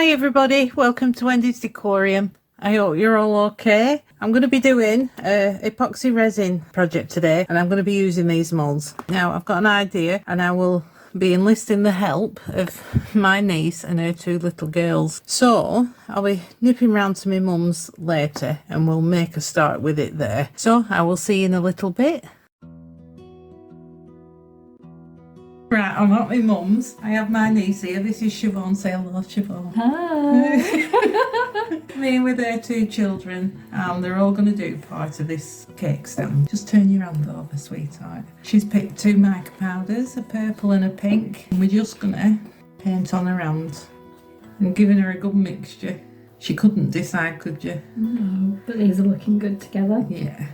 Hi everybody, welcome to Wendy's Decorium. I hope you're all okay. I'm going to be doing a epoxy resin project today, and I'm going to be using these moulds. Now I've got an idea and I will be enlisting the help of my niece and her two little girls. So I'll be nipping round to my mum's later and we'll make a start with it there. So I will see you in a little bit. Right, I'm at my mum's. I have my niece here. This is Siobhan. Say hello, Siobhan. Hi. Me with her two children, and they're all going to do part of this cake stand. Just turn your hand over, sweetheart. She's picked two mica powders, a purple and a pink. And we're just going to paint on her hand and giving her a good mixture. She couldn't decide, could you? No, but these are looking good together. Yeah.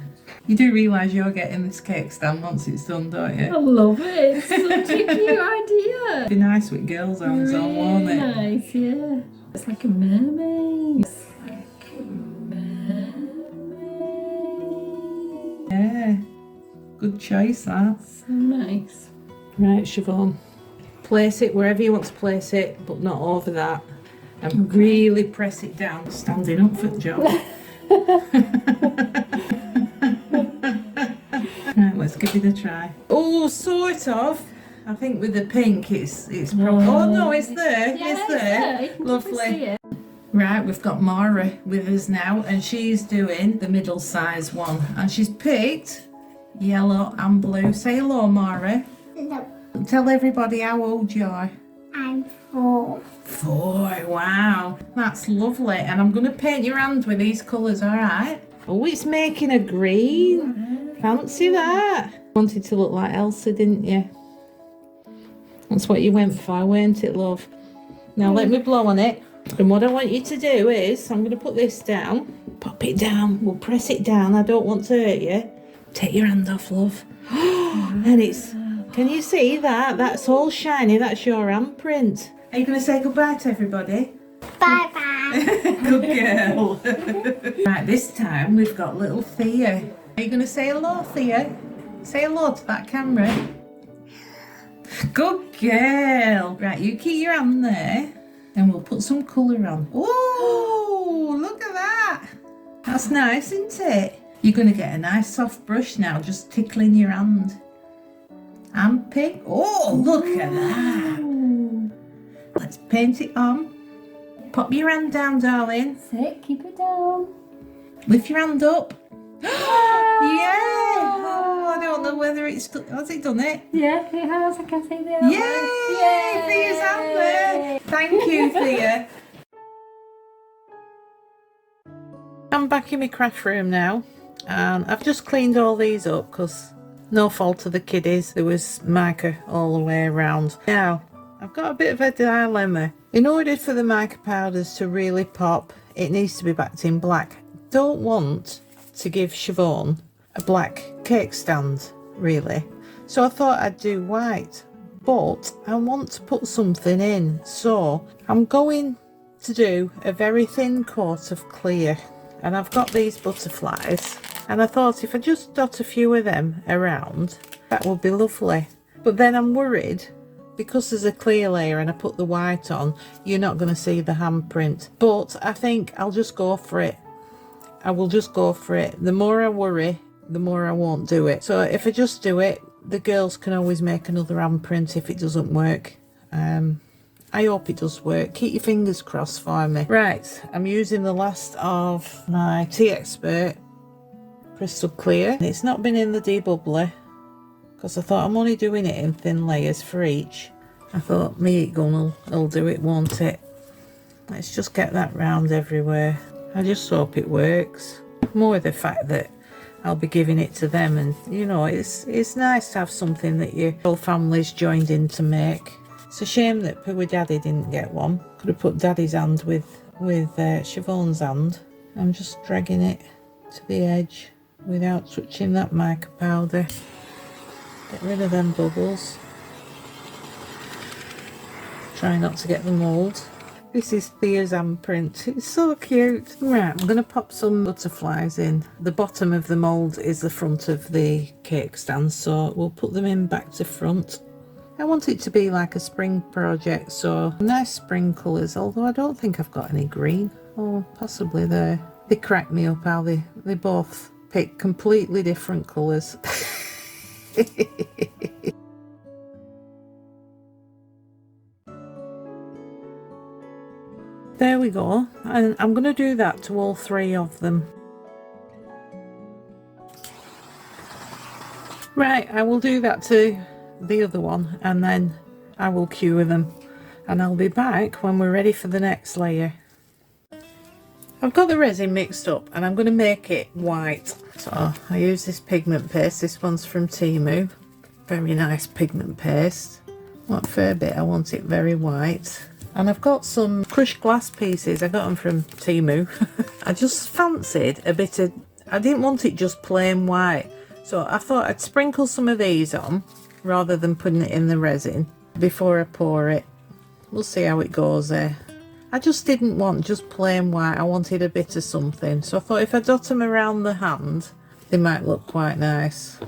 You do realise you're getting this cake stand once it's done, don't you? I love it. It's such a cute idea. It'd be nice with girls' hands on, won't it? Nice, yeah. It's like a mermaid. It's like a mermaid. Yeah. Good choice, that. So nice. Right, Siobhan. Place it wherever you want to place it, but not over that. And really press it down, standing up for the job. Right, let's give it a try. Oh, sort of. I think with the pink it's probably... Oh no, it's there. Yeah, it's there. You can Lovely. see it. Right, we've got Mara with us now, and she's doing the middle size one. And she's picked yellow and blue. Say hello, Mara. No, Tell everybody how old you are. I'm 4. 4, wow. That's lovely. And I'm going to paint your hand with these colours, alright? Oh, it's making a green. Fancy that. Wanted to look like Elsa, didn't you? That's what you went for, weren't it, love? Now let me blow on it. And what I want you to do is, I'm going to put this down. Pop it down. We'll press it down. I don't want to hurt you. Take your hand off, love. And it's... Can you see that? That's all shiny. That's your handprint. Are you going to say goodbye to everybody? Bye-bye. Good girl. Right, this time we've got little Thea. Are you going to say hello, Thea? Say hello to that camera. Good girl. Right, you keep your hand there and we'll put some colour on. Oh, look at that. That's nice, isn't it? You're going to get a nice soft brush now, just tickling your hand. And pick. Oh, look at that. Let's paint it on. Pop your hand down, darling. Sit, keep it down. Lift your hand up. Yeah. Oh, I don't know whether it's... Has it done it? Yeah, it has. I can see the Yay! Thea's hand there. Thank you, Thea. I'm back in my craft room now, and I've just cleaned all these up because no fault of the kiddies. There was mica all the way around. Now, I've got a bit of a dilemma. In order for the mica powders to really pop, it needs to be backed in black. Don't want to give Siobhan a black cake stand, really. So I thought I'd do white, but I want to put something in. So I'm going to do a very thin coat of clear. And I've got these butterflies. And I thought if I just dot a few of them around, that would be lovely. But then I'm worried, because there's a clear layer and I put the white on, you're not going to see the handprint. But I think I'll just go for it. I will just go for it. The more I worry, the more I won't do it. So if I just do it, the girls can always make another handprint if it doesn't work. I hope it does work. Keep your fingers crossed for me. Right, I'm using the last of my Teexpert Crystal Clear. It's not been in the debubbler because I thought I'm only doing it in thin layers for each. I thought my heat gun will do it, won't it? Let's just get that round everywhere. I just hope it works. More the fact that I'll be giving it to them, and you know, it's nice to have something that your whole family's joined in to make. It's a shame that poor Daddy didn't get one. Could have put Daddy's hand with Siobhan's hand. I'm just dragging it to the edge without touching that mica powder. Get rid of them bubbles. Try not to get the mould. This is Thea's handprint. It's so cute. Right, I'm going to pop some butterflies in. The bottom of the mould is the front of the cake stand, so we'll put them in back to front. I want it to be like a spring project, so nice spring colours, although I don't think I've got any green. Oh, possibly there. They crack me up how they both pick completely different colours. There we go, and I'm going to do that to all three of them. Right, I will do that to the other one, and then I will cure them, and I'll be back when we're ready for the next layer. I've got the resin mixed up and I'm going to make it white. So I use this pigment paste. This one's from Temu. Very nice pigment paste. Not a fair bit, I want it very white. And I've got some crushed glass pieces. I got them from Temu. I just fancied a bit of, I didn't want it just plain white. So I thought I'd sprinkle some of these on rather than putting it in the resin before I pour it. We'll see how it goes there. I just didn't want just plain white. I wanted a bit of something. So I thought if I dot them around the hand, they might look quite nice.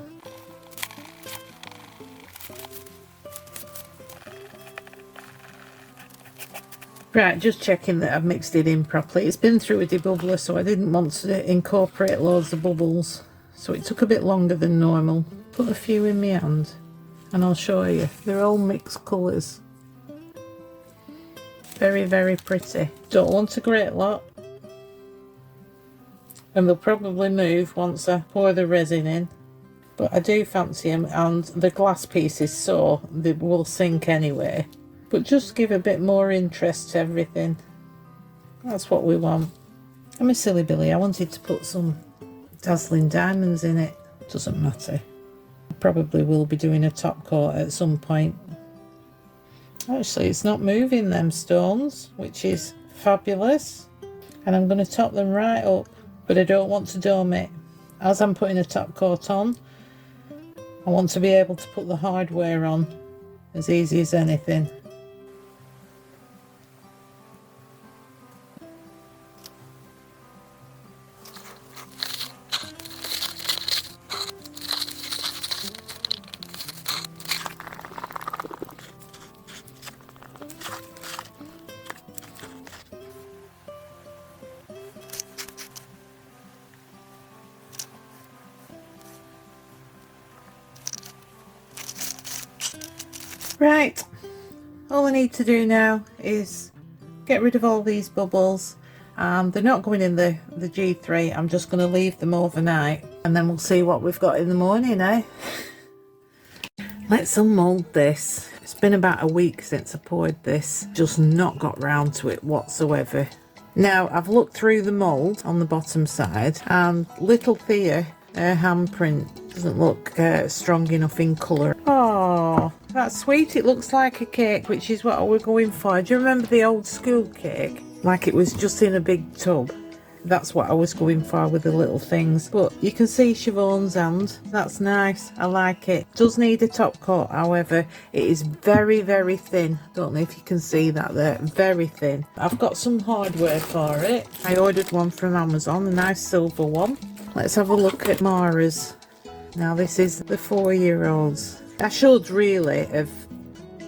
Right, just checking that I've mixed it in properly. It's been through a debubbler, so I didn't want to incorporate loads of bubbles. So it took a bit longer than normal. Put a few in my hand and I'll show you. They're all mixed colours. Very, very pretty. Don't want a great lot. And they'll probably move once I pour the resin in. But I do fancy them, and the glass pieces so they will sink anyway. But just give a bit more interest to everything. That's what we want. I'm a silly Billy. I wanted to put some dazzling diamonds in it. Doesn't matter. I probably will be doing a top coat at some point. Actually, it's not moving, them stones, which is fabulous. And I'm going to top them right up, but I don't want to dome it. As I'm putting a top coat on, I want to be able to put the hardware on as easy as anything. Right, all I need to do now is get rid of all these bubbles. They're not going in the G3. I'm just going to leave them overnight and then we'll see what we've got in the morning, eh? Let's unmould this. It's been about a week since I poured this. Just not got round to it whatsoever. Now I've looked through the mould on the bottom side, and little Thea, her handprint doesn't look strong enough in colour. Oh, that's sweet. It looks like a cake, which is what we're going for. Do you remember the old school cake? Like it was just in a big tub. That's what I was going for with the little things. But you can see Siobhan's hand. That's nice. I like it. Does need a top coat, however. It is very, very thin. Don't know if you can see that there. Very thin. I've got some hardware for it. I ordered one from Amazon, a nice silver one. Let's have a look at Mara's. Now this is the 4-year-olds. I should really have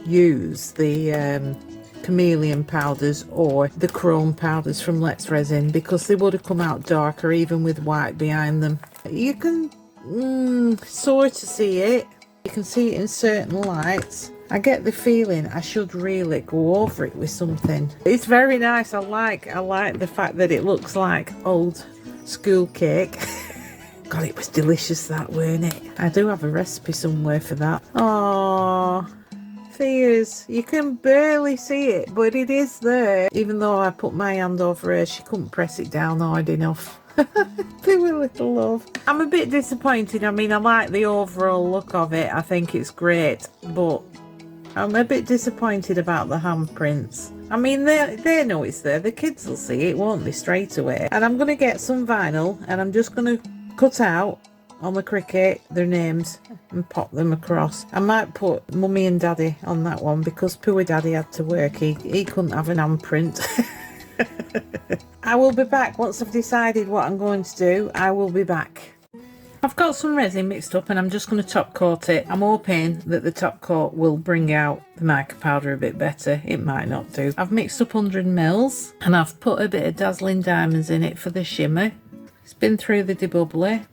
used the chameleon powders or the chrome powders from Let's Resin, because they would have come out darker even with white behind them. You can sort of see it. You can see it in certain lights. I get the feeling I should really go over it with something. It's very nice. I like the fact that it looks like old school cake. God, it was delicious, that, weren't it? I do have a recipe somewhere for that. Oh, Thea's, you can barely see it, but it is there. Even though I put my hand over her, she couldn't press it down hard enough. Poor little love. I'm a bit disappointed. I mean, I like the overall look of it. I think it's great, but I'm a bit disappointed about the handprints. I mean, they know it's there. The kids will see it, won't they, straight away? And I'm going to get some vinyl, and I'm just going to cut out on the Cricut their names and pop them across. I might put Mummy and Daddy on that one, because poor Daddy had to work. He couldn't have an handprint. I will be back once I've decided what I'm going to do. I will be back. I've got some resin mixed up and I'm just going to top coat it. I'm hoping that the top coat will bring out the mica powder a bit better. It might not do. I've mixed up 100 mils and I've put a bit of dazzling diamonds in it for the shimmer. It's been through the debubbler.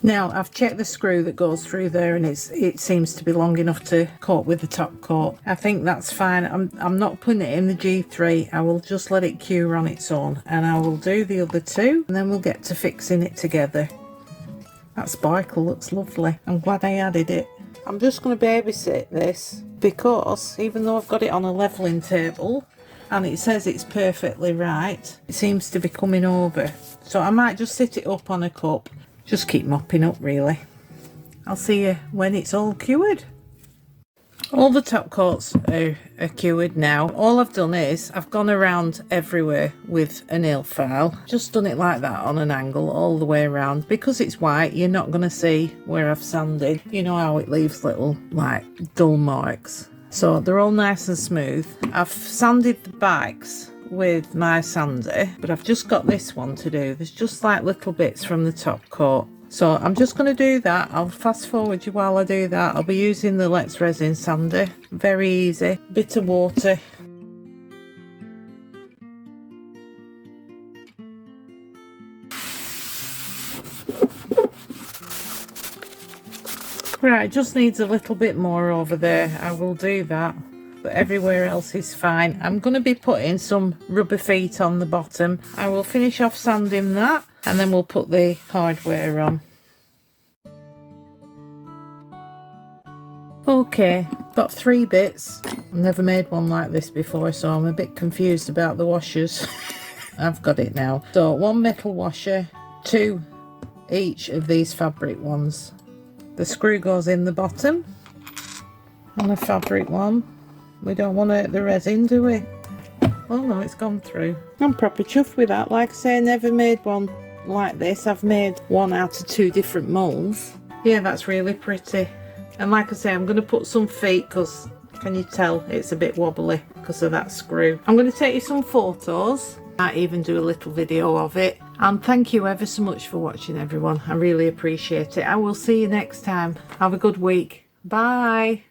Now I've checked the screw that goes through there and it seems to be long enough to coat with the top coat. I think that's fine. I'm not putting it in the G3. I will just let it cure on its own and I will do the other two and then we'll get to fixing it together. That sparkle looks lovely. I'm glad I added it. I'm just going to babysit this because even though I've got it on a leveling table and it says it's perfectly right, it seems to be coming over. So I might just sit it up on a cup. Just keep mopping up really. I'll see you when it's all cured. All the top coats are cured now. All I've done is I've gone around everywhere with a nail file. Just done it like that on an angle all the way around. Because it's white, you're not going to see where I've sanded. You know how it leaves little like dull marks. So they're all nice and smooth. I've sanded the bikes with my sander, but I've just got this one to do. There's just like little bits from the top coat, so I'm just going to do that. I'll fast forward you while I do that. I'll be using the Let's Resin sander. Very easy. Bit of water. Right, just needs a little bit more over there. I will do that. But everywhere else is fine. I'm going to be putting some rubber feet on the bottom. I will finish off sanding that and then we'll put the hardware on. Okay, got 3 bits. I've never made one like this before, so I'm a bit confused about the washers. I've got it now. So 1 metal washer, 2 each of these fabric ones. The screw goes in the bottom on a fabric one. We don't want to hurt the resin, do we? Oh no, it's gone through. I'm proper chuffed with that. Like I say, I never made one like this. I've made one out of 2 different moulds. Yeah, that's really pretty. And like I say, I'm going to put some feet because, can you tell, it's a bit wobbly because of that screw. I'm going to take you some photos. Might even do a little video of it. And thank you ever so much for watching, everyone. I really appreciate it. I will see you next time. Have a good week. Bye.